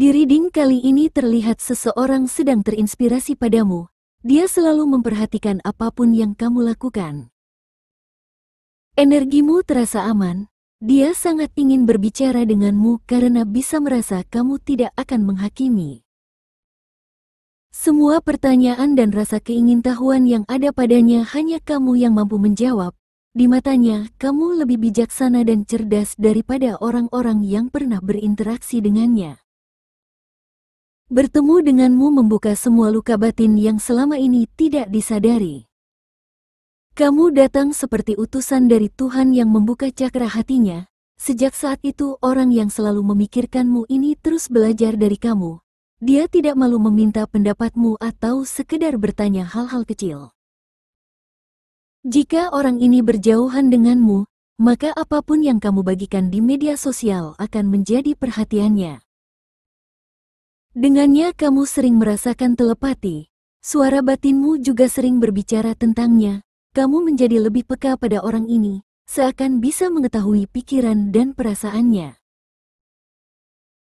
Di reading kali ini terlihat seseorang sedang terinspirasi padamu. Dia selalu memperhatikan apapun yang kamu lakukan. Energimu terasa aman. Dia sangat ingin berbicara denganmu karena bisa merasa kamu tidak akan menghakimi. Semua pertanyaan dan rasa keingintahuan yang ada padanya hanya kamu yang mampu menjawab. Di matanya, kamu lebih bijaksana dan cerdas daripada orang-orang yang pernah berinteraksi dengannya. Bertemu denganmu membuka semua luka batin yang selama ini tidak disadari. Kamu datang seperti utusan dari Tuhan yang membuka cakra hatinya. Sejak saat itu orang yang selalu memikirkanmu ini terus belajar dari kamu. Dia tidak malu meminta pendapatmu atau sekedar bertanya hal-hal kecil. Jika orang ini berjauhan denganmu, maka apapun yang kamu bagikan di media sosial akan menjadi perhatiannya. Dengannya kamu sering merasakan telepati. Suara batinmu juga sering berbicara tentangnya. Kamu menjadi lebih peka pada orang ini, seakan bisa mengetahui pikiran dan perasaannya.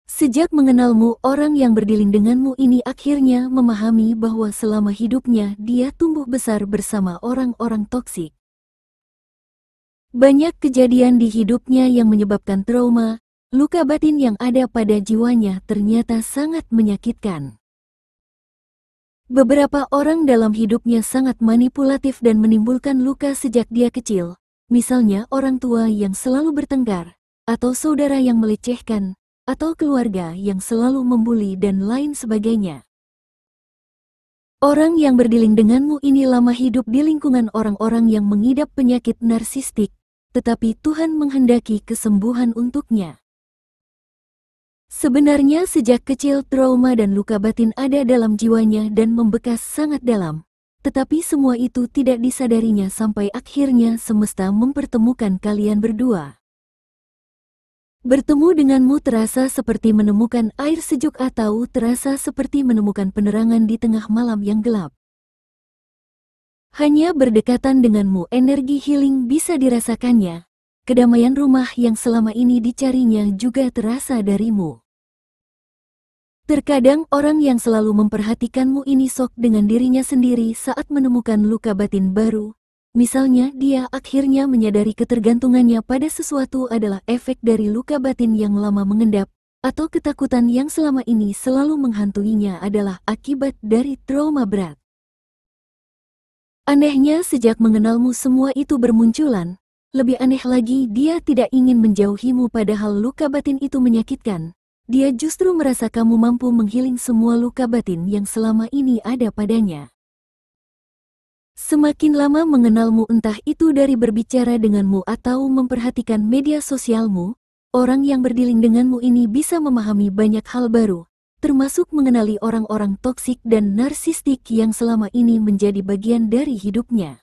Sejak mengenalmu, orang yang berdiling denganmu ini akhirnya memahami bahwa selama hidupnya dia tumbuh besar bersama orang-orang toksik. Banyak kejadian di hidupnya yang menyebabkan trauma. Luka batin yang ada pada jiwanya ternyata sangat menyakitkan. Beberapa orang dalam hidupnya sangat manipulatif dan menimbulkan luka sejak dia kecil, misalnya orang tua yang selalu bertengkar, atau saudara yang melecehkan, atau keluarga yang selalu membuli dan lain sebagainya. Orang yang berdiling denganmu ini lama hidup di lingkungan orang-orang yang mengidap penyakit narsistik, tetapi Tuhan menghendaki kesembuhan untuknya. Sebenarnya sejak kecil trauma dan luka batin ada dalam jiwanya dan membekas sangat dalam. Tetapi semua itu tidak disadarinya sampai akhirnya semesta mempertemukan kalian berdua. Bertemu denganmu terasa seperti menemukan air sejuk atau terasa seperti menemukan penerangan di tengah malam yang gelap. Hanya berdekatan denganmu energi healing bisa dirasakannya. Kedamaian rumah yang selama ini dicarinya juga terasa darimu. Terkadang orang yang selalu memperhatikanmu ini sok dengan dirinya sendiri saat menemukan luka batin baru. Misalnya dia akhirnya menyadari ketergantungannya pada sesuatu adalah efek dari luka batin yang lama mengendap, atau ketakutan yang selama ini selalu menghantuinya adalah akibat dari trauma berat. Anehnya sejak mengenalmu semua itu bermunculan. Lebih aneh lagi dia tidak ingin menjauhimu padahal luka batin itu menyakitkan. Dia justru merasa kamu mampu menghiling semua luka batin yang selama ini ada padanya. Semakin lama mengenalmu entah itu dari berbicara denganmu atau memperhatikan media sosialmu, orang yang berdiling denganmu ini bisa memahami banyak hal baru, termasuk mengenali orang-orang toksik dan narsistik yang selama ini menjadi bagian dari hidupnya.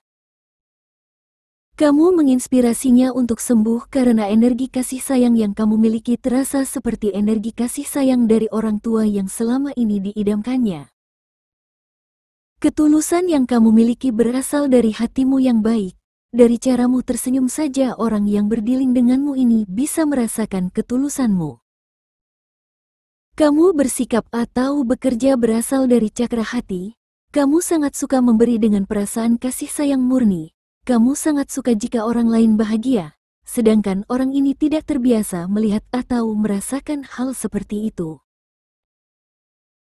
Kamu menginspirasinya untuk sembuh karena energi kasih sayang yang kamu miliki terasa seperti energi kasih sayang dari orang tua yang selama ini diidamkannya. Ketulusan yang kamu miliki berasal dari hatimu yang baik. Dari caramu tersenyum saja orang yang berdiling denganmu ini bisa merasakan ketulusanmu. Kamu bersikap atau bekerja berasal dari cakra hati. Kamu sangat suka memberi dengan perasaan kasih sayang murni. Kamu sangat suka jika orang lain bahagia, sedangkan orang ini tidak terbiasa melihat atau merasakan hal seperti itu.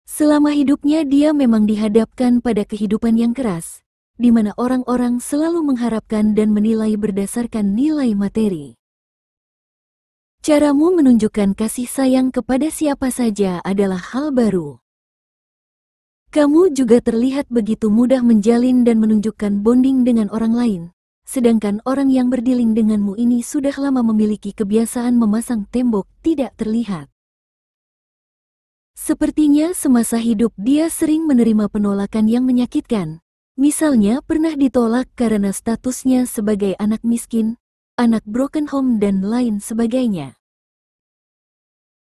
Selama hidupnya dia memang dihadapkan pada kehidupan yang keras, di mana orang-orang selalu mengharapkan dan menilai berdasarkan nilai materi. Caramu menunjukkan kasih sayang kepada siapa saja adalah hal baru. Kamu juga terlihat begitu mudah menjalin dan menunjukkan bonding dengan orang lain. Sedangkan orang yang berdiling denganmu ini sudah lama memiliki kebiasaan memasang tembok tidak terlihat. Sepertinya semasa hidup dia sering menerima penolakan yang menyakitkan. Misalnya pernah ditolak karena statusnya sebagai anak miskin, anak broken home dan lain sebagainya.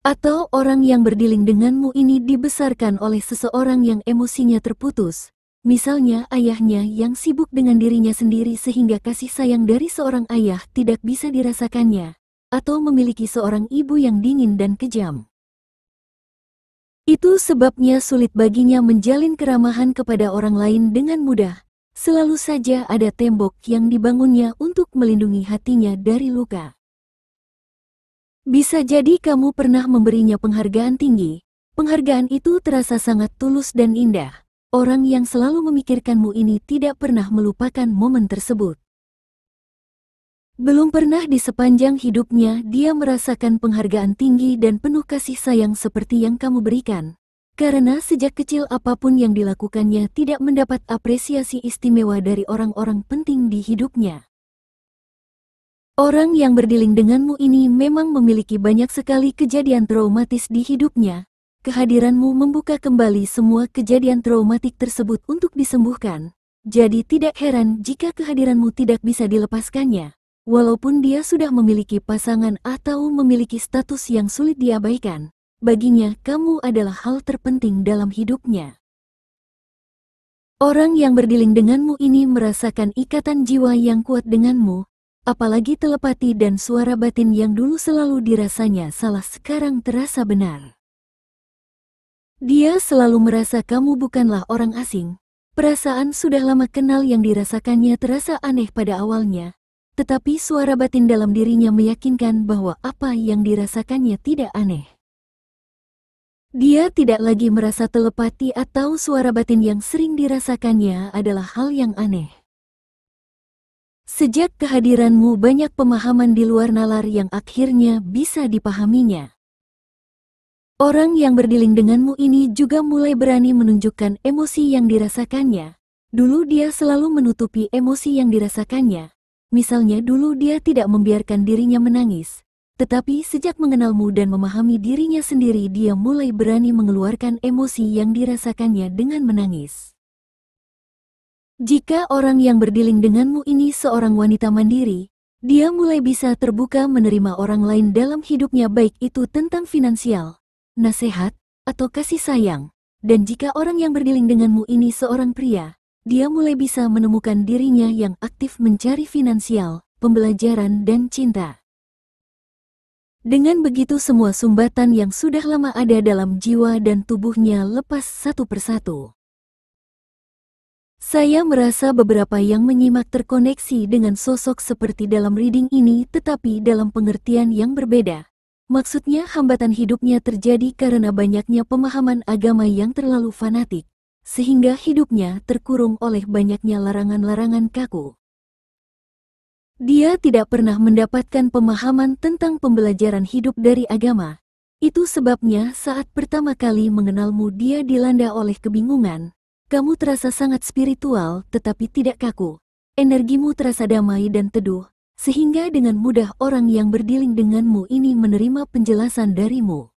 Atau orang yang berdiling denganmu ini dibesarkan oleh seseorang yang emosinya terputus. Misalnya ayahnya yang sibuk dengan dirinya sendiri sehingga kasih sayang dari seorang ayah tidak bisa dirasakannya, atau memiliki seorang ibu yang dingin dan kejam. Itu sebabnya sulit baginya menjalin keramahan kepada orang lain dengan mudah. Selalu saja ada tembok yang dibangunnya untuk melindungi hatinya dari luka. Bisa jadi kamu pernah memberinya penghargaan tinggi. Penghargaan itu terasa sangat tulus dan indah. Orang yang selalu memikirkanmu ini tidak pernah melupakan momen tersebut. Belum pernah di sepanjang hidupnya dia merasakan penghargaan tinggi dan penuh kasih sayang seperti yang kamu berikan. Karena sejak kecil apapun yang dilakukannya tidak mendapat apresiasi istimewa dari orang-orang penting di hidupnya. Orang yang berdiling denganmu ini memang memiliki banyak sekali kejadian traumatis di hidupnya. Kehadiranmu membuka kembali semua kejadian traumatik tersebut untuk disembuhkan. Jadi tidak heran jika kehadiranmu tidak bisa dilepaskannya. Walaupun dia sudah memiliki pasangan atau memiliki status yang sulit diabaikan. Baginya, kamu adalah hal terpenting dalam hidupnya. Orang yang berdiling denganmu ini merasakan ikatan jiwa yang kuat denganmu, apalagi telepati dan suara batin yang dulu selalu dirasanya salah sekarang terasa benar. Dia selalu merasa kamu bukanlah orang asing. Perasaan sudah lama kenal yang dirasakannya terasa aneh pada awalnya, tetapi suara batin dalam dirinya meyakinkan bahwa apa yang dirasakannya tidak aneh. Dia tidak lagi merasa telepati atau suara batin yang sering dirasakannya adalah hal yang aneh. Sejak kehadiranmu banyak pemahaman di luar nalar yang akhirnya bisa dipahaminya. Orang yang berdiling denganmu ini juga mulai berani menunjukkan emosi yang dirasakannya. Dulu dia selalu menutupi emosi yang dirasakannya. Misalnya dulu dia tidak membiarkan dirinya menangis. Tetapi sejak mengenalmu dan memahami dirinya sendiri dia mulai berani mengeluarkan emosi yang dirasakannya dengan menangis. Jika orang yang berdiling denganmu ini seorang wanita mandiri, dia mulai bisa terbuka menerima orang lain dalam hidupnya baik itu tentang finansial, nasihat, atau kasih sayang. Dan jika orang yang berdiling denganmu ini seorang pria, dia mulai bisa menemukan dirinya yang aktif mencari finansial, pembelajaran dan cinta. Dengan begitu semua sumbatan yang sudah lama ada dalam jiwa dan tubuhnya lepas satu persatu. Saya merasa beberapa yang menyimak terkoneksi dengan sosok seperti dalam reading ini tetapi dalam pengertian yang berbeda. Maksudnya hambatan hidupnya terjadi karena banyaknya pemahaman agama yang terlalu fanatik, sehingga hidupnya terkurung oleh banyaknya larangan-larangan kaku. Dia tidak pernah mendapatkan pemahaman tentang pembelajaran hidup dari agama. Itu sebabnya saat pertama kali mengenalmu dia dilanda oleh kebingungan. Kamu terasa sangat spiritual tetapi tidak kaku. Energimu terasa damai dan teduh, sehingga dengan mudah orang yang berdiling denganmu ini menerima penjelasan darimu.